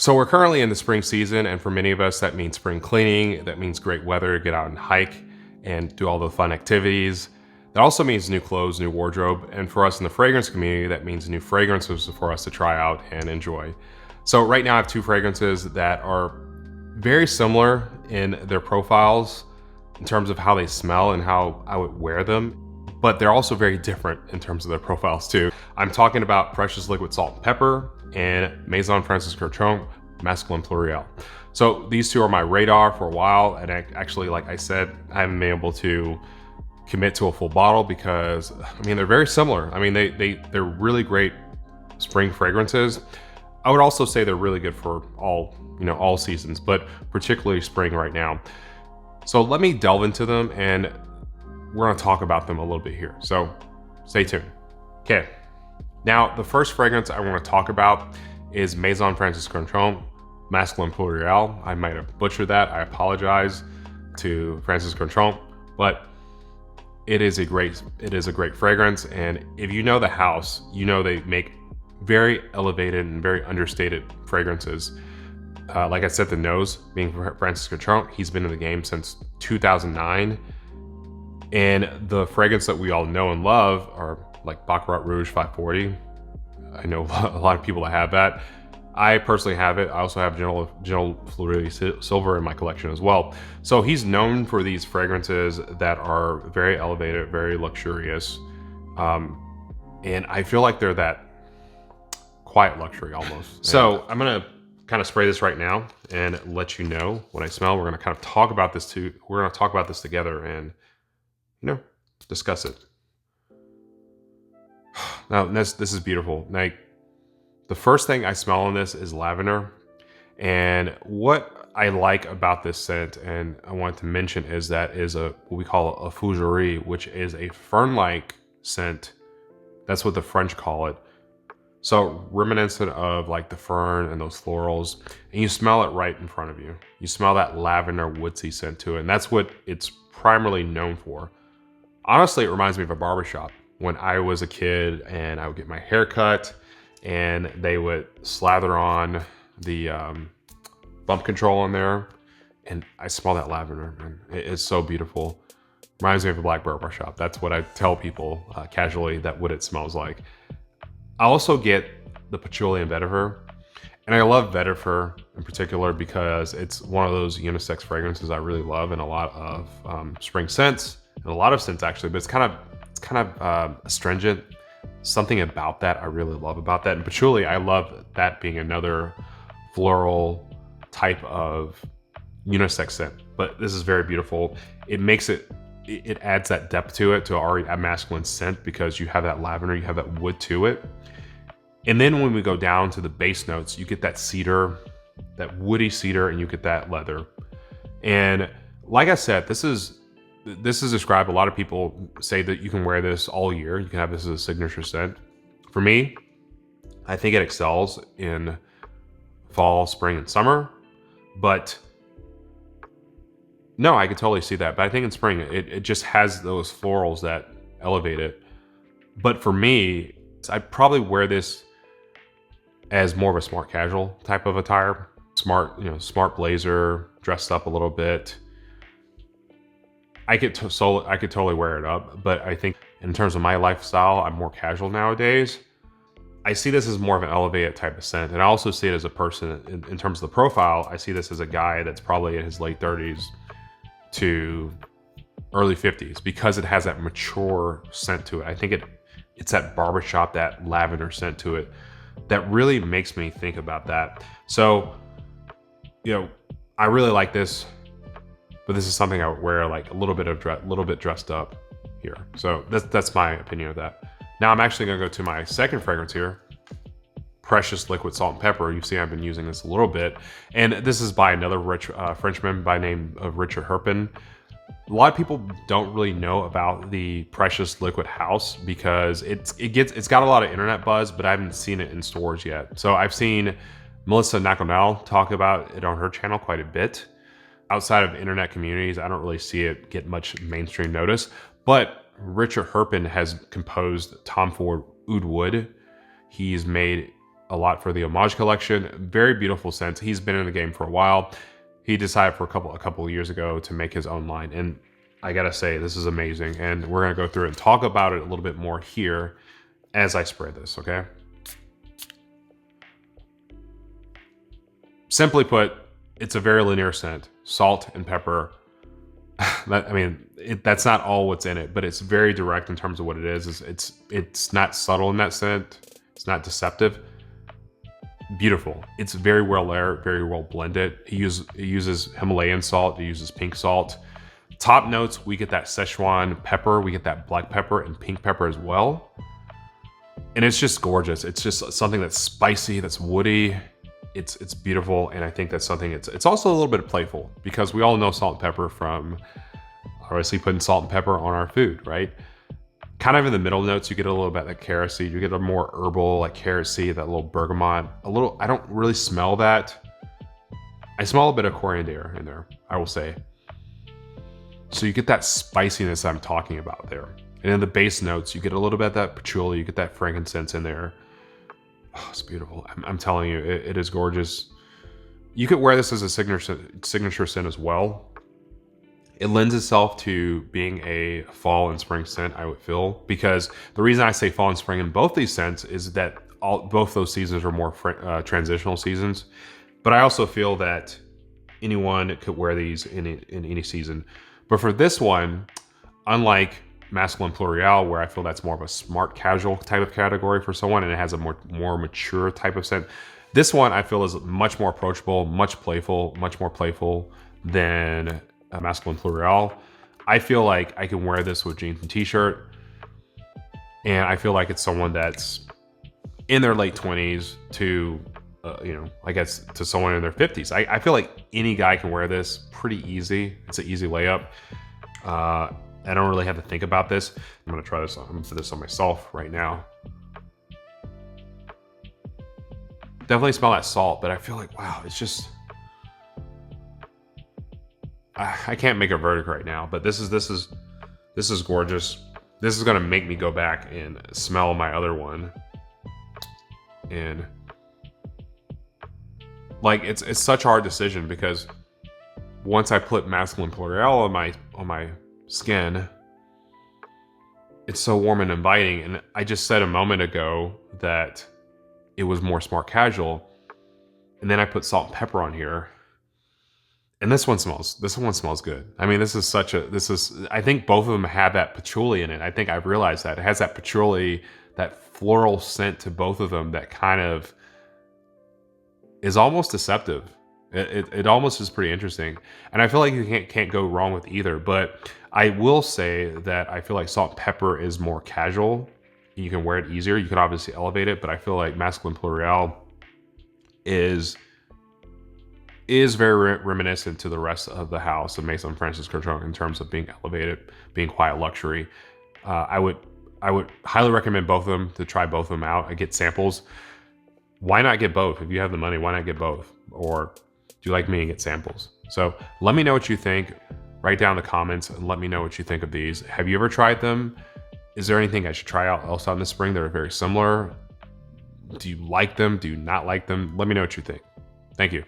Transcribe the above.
So we're currently in the spring season, and for many of us, that means spring cleaning. That means great weather, get out and hike and do all the fun activities. That also means new clothes, new wardrobe. And for us in the fragrance community, that means new fragrances for us to try out and enjoy. So right now I have two fragrances that are very similar in their profiles in terms of how they smell and how I would wear them, but they're also very different in terms of their profiles too. I'm talking about Precious Liquid Salt and Pepper and Maison Francis Kurkdjian Masculin Plureil. So these two are my radar for a while, and actually, like I said, I haven't been able to commit to a full bottle because, I mean, they're very similar. I mean, they're really great spring fragrances. I would also say they're really good for all seasons, but particularly spring right now. So let me delve into them, and we're gonna talk about them a little bit here. So stay tuned. Okay. Now, the first fragrance I want to talk about is Maison Francis Kurkdjian Masculin Plureil. I might have butchered that. I apologize to Francis Kurkdjian, but it is a great fragrance. And if you know the house, you know they make very elevated and very understated fragrances. Like I said, the nose being Francis Kurkdjian, he's been in the game since 2009. And the fragrance that we all know and love are like Baccarat Rouge 540. I know a lot of people that have that. I personally have it. I also have General Fleury Silver in my collection as well. So he's known for these fragrances that are very elevated, very luxurious. And I feel like they're that quiet luxury almost. So I'm gonna kind of spray this right now and let you know what I smell. We're gonna kind of talk about this too. We're gonna talk about this together and discuss it. Now, this is beautiful. Like, the first thing I smell on this is lavender. And what I like about this scent, and I want to mention, is that is what we call a fougere, which is a fern-like scent. That's what the French call it. So reminiscent of like the fern and those florals, and you smell it right in front of you. You smell that lavender woodsy scent to it, and that's what it's primarily known for. Honestly, it reminds me of a barbershop. When I was a kid and I would get my hair cut and they would slather on the bump control in there, and I smell that lavender, man. It's so beautiful. Reminds me of a black barbershop. That's what I tell people casually, that what it smells like. I also get the patchouli and vetiver, and I love vetiver in particular because it's one of those unisex fragrances I really love in a lot of spring scents, and a lot of scents actually, but it's kind of astringent. Something about that I really love about that. And patchouli, I love that being another floral type of unisex scent. But this is very beautiful. It makes it adds that depth to it, to already a masculine scent, because you have that lavender, you have that wood to it. And then when we go down to the base notes, you get that cedar, that woody cedar, and you get that leather. And like I said, this is described. A lot of people say that you can wear this all year. You can have this as a signature scent. For me, I think it excels in fall, spring, and summer. But no, I could totally see that. But I think in spring, it just has those florals that elevate it. But for me, I'd probably wear this as more of a smart casual type of attire. Smart blazer, dressed up a little bit. I could totally wear it up, but I think in terms of my lifestyle, I'm more casual nowadays. I see this as more of an elevated type of scent, and I also see it as a person in terms of the profile. I see this as a guy that's probably in his late 30s to early 50s, because it has that mature scent to it. I think it's that barbershop, that lavender scent to it that really makes me think about that. So, I really like this. But this is something I would wear like a little bit dressed up here. So that's my opinion of that. Now I'm actually gonna go to my second fragrance here, Precious Liquid Salt and Pepper. You see I've been using this a little bit. And this is by another Frenchman by name of Richard Herpin. A lot of people don't really know about the Precious Liquid house because it's got a lot of internet buzz, but I haven't seen it in stores yet. So I've seen Melissa Naconal talk about it on her channel quite a bit. Outside of internet communities, I don't really see it get much mainstream notice, but Richard Herpin has composed Tom Ford Oud Wood. He's made a lot for the Homage collection. Very beautiful scent. He's been in the game for a while. He decided for a couple of years ago to make his own line, and I gotta say, this is amazing. And we're gonna go through it and talk about it a little bit more here as I spray this, okay? Simply put, it's a very linear scent. Salt and pepper. That's not all what's in it, but it's very direct in terms of what it is. It's not subtle in that scent. It's not deceptive. Beautiful. It's very well layered, very well blended. It uses Himalayan salt. It uses pink salt. Top notes, we get that Szechuan pepper. We get that black pepper and pink pepper as well. And it's just gorgeous. It's just something that's spicy, that's woody. It's beautiful, and I think that's something. It's also a little bit playful, because we all know salt and pepper from obviously putting salt and pepper on our food, right? Kind of in the middle notes, you get a little bit of that carrot seed. You get a more herbal, like carrot seed, that little bergamot. I don't really smell that. I smell a bit of coriander in there, I will say. So you get that spiciness I'm talking about there. And in the base notes, you get a little bit of that patchouli. You get that frankincense in there. Oh, it's beautiful. I'm telling you, it is gorgeous. You could wear this as a signature scent as well. It lends itself to being a fall and spring scent, I would feel, because the reason I say fall and spring in both these scents is that both those seasons are more transitional seasons. But I also feel that anyone could wear these in any season. But for this one, unlike Masculin Plureil, where I feel that's more of a smart casual type of category for someone, and it has a more mature type of scent. This one I feel is much more approachable, much more playful than Masculin Plureil. I feel like I can wear this with jeans and t-shirt, and I feel like it's someone that's in their late 20s to, I guess to someone in their 50s. I feel like any guy can wear this pretty easy. It's an easy layup. I don't really have to think about this. I'm gonna try this on. I'm gonna put this on myself right now. Definitely smell that salt, but I feel like, wow, it's just, I can't make a verdict right now, but this is gorgeous. This is gonna make me go back and smell my other one. And like, it's such a hard decision, because once I put Masculin Plureil on my skin, it's so warm and inviting. And I just said a moment ago that it was more smart casual, and then I put salt and pepper on here, and this one smells good. I mean, I think both of them have that patchouli in it. I think I've realized that it has that patchouli, that floral scent to both of them that kind of is almost deceptive. It almost is pretty interesting, and I feel like you can't go wrong with either. But I will say that I feel like salt and pepper is more casual. You can wear it easier. You can obviously elevate it, but I feel like Masculin Plureil is very reminiscent to the rest of the house of Maison Francis Kurkdjian in terms of being elevated, being quiet luxury. I would highly recommend both of them, to try both of them out and get samples. Why not get both? If you have the money, why not get both? Or do you like me and get samples? So let me know what you think. Write down in the comments and let me know what you think of these. Have you ever tried them? Is there anything I should try out else on this spring that are very similar? Do you like them? Do you not like them? Let me know what you think. Thank you.